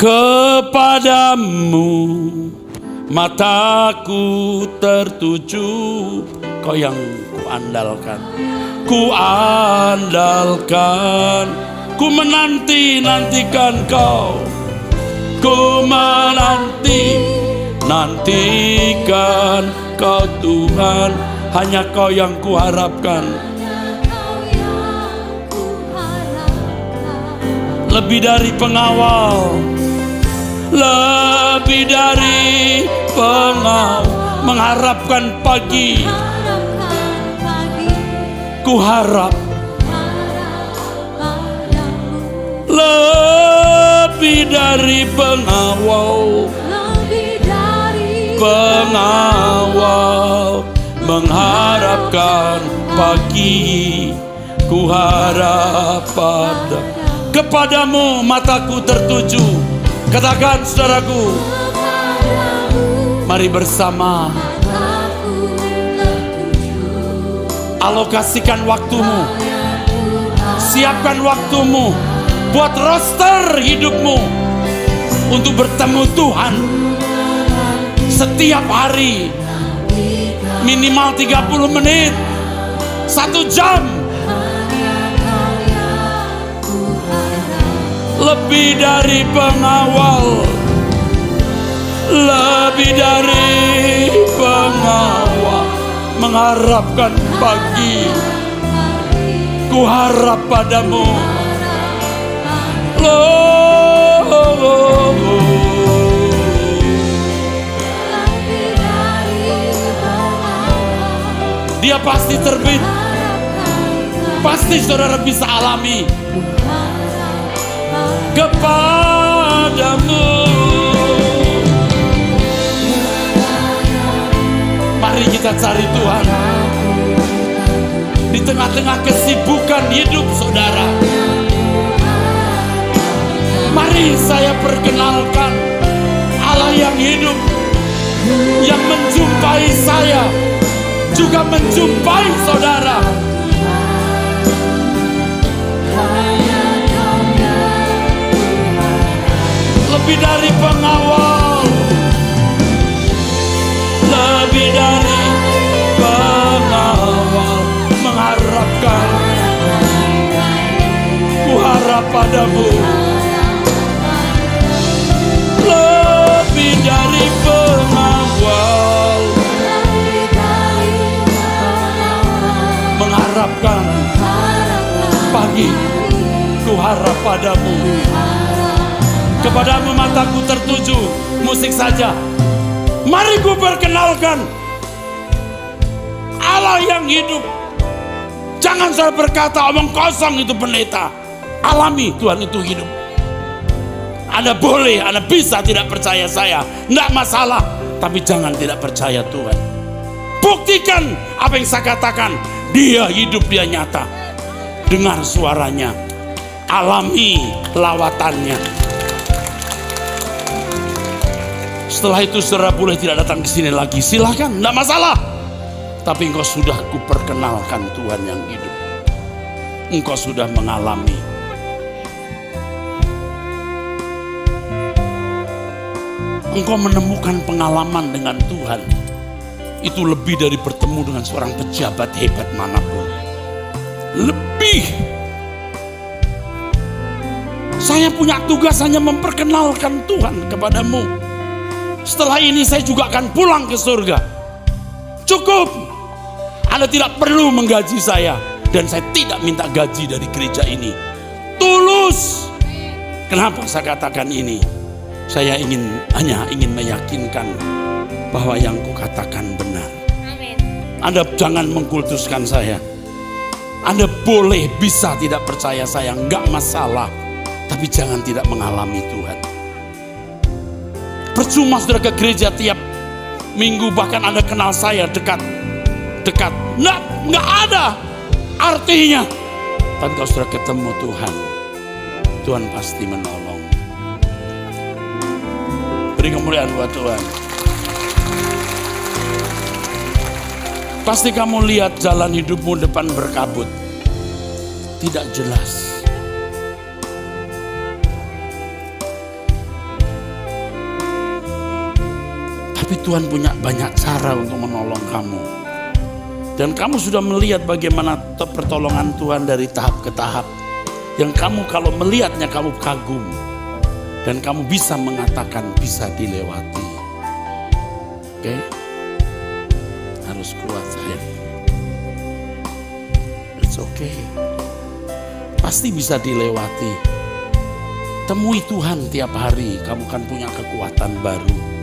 Kepadamu mataku tertuju, Kau yang kuandalkan. Ku andalkan, ku menantikan Kau. Ku nantikan Kau Tuhan. Hanya Kau yang kuharapkan. Lebih dari pengawal, lebih dari pengawal, mengharapkan pagi. Ku harap lebih dari pengawal, mengharapkan pagi. Ku harap kepadamu mataku tertuju. Katakan saudaraku, mari bersama alokasikan waktumu, siapkan waktumu, buat roster hidupmu untuk bertemu Tuhan setiap hari, minimal 30 menit, 1 jam. Lebih dari pengawal, lebih dari pengawal, mengharapkan pagi. Ku harap padamu, Dia pasti terbit. Pasti saudara bisa alami. Kepadamu, mari kita cari Tuhan di tengah-tengah kesibukan hidup saudara. Mari saya perkenalkan Allah yang hidup, yang menjumpai saya, juga menjumpai saudara. Lebih dari pengawal, lebih dari pengawal, mengharapkan. Ku harap padamu, lebih dari pengawal, mengharapkan pagi. Ku harap padamu. Kepadamu mataku tertuju. Musik saja. Mari ku perkenalkan Allah yang hidup. Jangan saya berkata omong kosong itu pendeta. Alami Tuhan itu hidup. Anda boleh, Anda bisa tidak percaya saya, tidak masalah. Tapi jangan tidak percaya Tuhan. Buktikan apa yang saya katakan. Dia hidup, dia nyata. Dengar suaranya. Alami lawatannya. Setelah itu saudara boleh tidak datang ke sini lagi, silahkan, tidak masalah. Tapi engkau sudah kuperkenalkan Tuhan yang hidup. Engkau sudah mengalami. Engkau menemukan pengalaman dengan Tuhan. Itu lebih dari bertemu dengan seorang pejabat hebat manapun. Lebih. Saya punya tugas hanya memperkenalkan Tuhan kepadamu. Setelah ini saya juga akan pulang ke surga. Cukup. Anda tidak perlu menggaji saya. Dan saya tidak minta gaji dari gereja ini. Tulus. Kenapa saya katakan ini? Saya hanya ingin meyakinkan bahwa yang kukatakan benar. Amin. Anda jangan mengkultuskan saya. Anda boleh bisa tidak percaya saya, enggak masalah. Tapi jangan tidak mengalami Tuhan. Percuma saudara ke gereja tiap minggu, bahkan Anda kenal saya dekat. Nggak ada artinya. Tapi kalau saudara ketemu Tuhan, Tuhan pasti menolong. Beri kemuliaan buat Tuhan. Pasti kamu lihat jalan hidupmu depan berkabut. Tidak jelas. Tapi Tuhan punya banyak cara untuk menolong kamu. Dan kamu sudah melihat bagaimana pertolongan Tuhan dari tahap ke tahap. Yang kamu kalau melihatnya kamu kagum. Dan kamu bisa mengatakan bisa dilewati. Oke? Harus kuat sayang. It's okay. Pasti bisa dilewati. Temui Tuhan tiap hari, kamu akan punya kekuatan baru.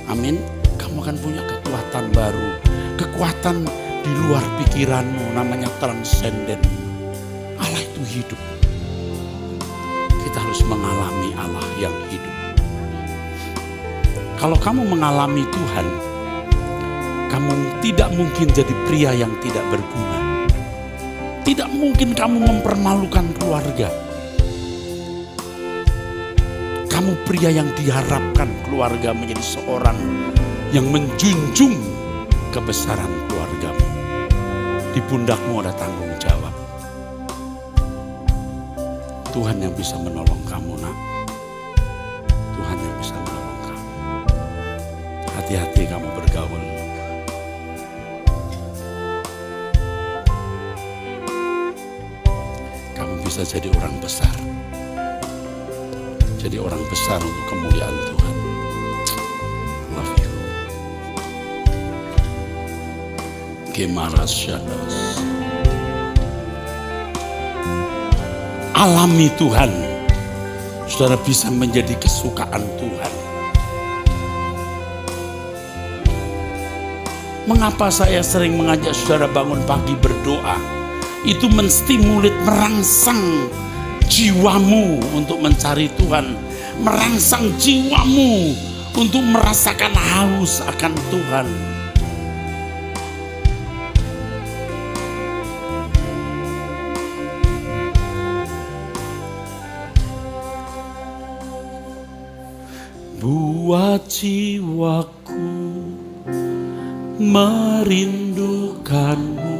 Amin. Kamu akan punya kekuatan baru. Kekuatan di luar pikiranmu, namanya transenden. Allah itu hidup. Kita harus mengalami Allah yang hidup. Kalau kamu mengalami Tuhan, kamu tidak mungkin jadi pria yang tidak berguna. Tidak mungkin kamu mempermalukan keluarga. Kamu pria yang diharapkan keluarga menjadi seorang yang menjunjung kebesaran keluargamu. Di pundakmu ada tanggung jawab. Tuhan yang bisa menolong kamu, nak. Tuhan yang bisa menolong kamu. Hati-hati kamu bergaul. Kamu bisa jadi orang besar. Jadi orang besar untuk kemuliaan Tuhan. Love you. Gemaras Shadas. Alami Tuhan. Saudara bisa menjadi kesukaan Tuhan. Mengapa saya sering mengajak saudara bangun pagi berdoa? Itu menstimulit, merangsang jiwamu untuk mencari Tuhan, merangsang jiwamu untuk merasakan haus akan Tuhan. Buat jiwaku merindukanmu,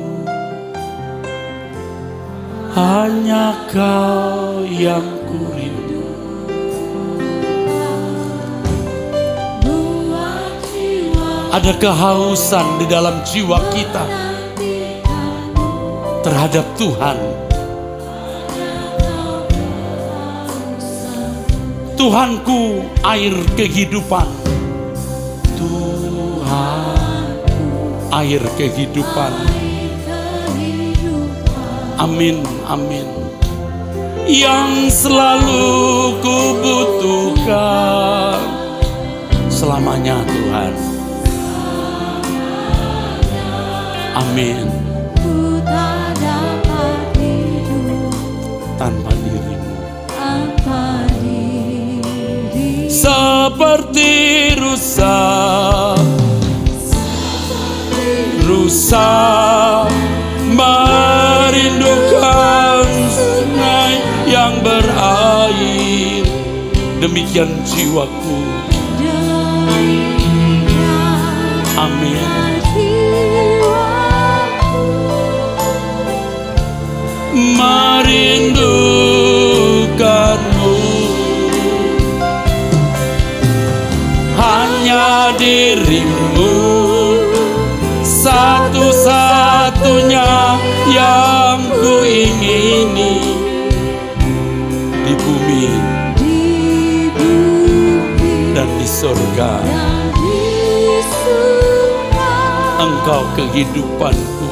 hanya Kau yang kurindu. Ada kehausan di dalam jiwa kita terhadap Tuhan. Tuhanku air kehidupan. Tuhanku air kehidupan. Amin, amin. Yang selalu kubutuhkan selamanya Tuhan. Amin. Ku tak dapat hidup Tanpa dirimu. tanpa diri. Seperti rusa merindukan sungai yang berair. Demikian jiwaku. Amin. Merindukanmu, hanya dirimu satu-satunya yang ku ingini di bumi dan di surga. Engkau kehidupanku.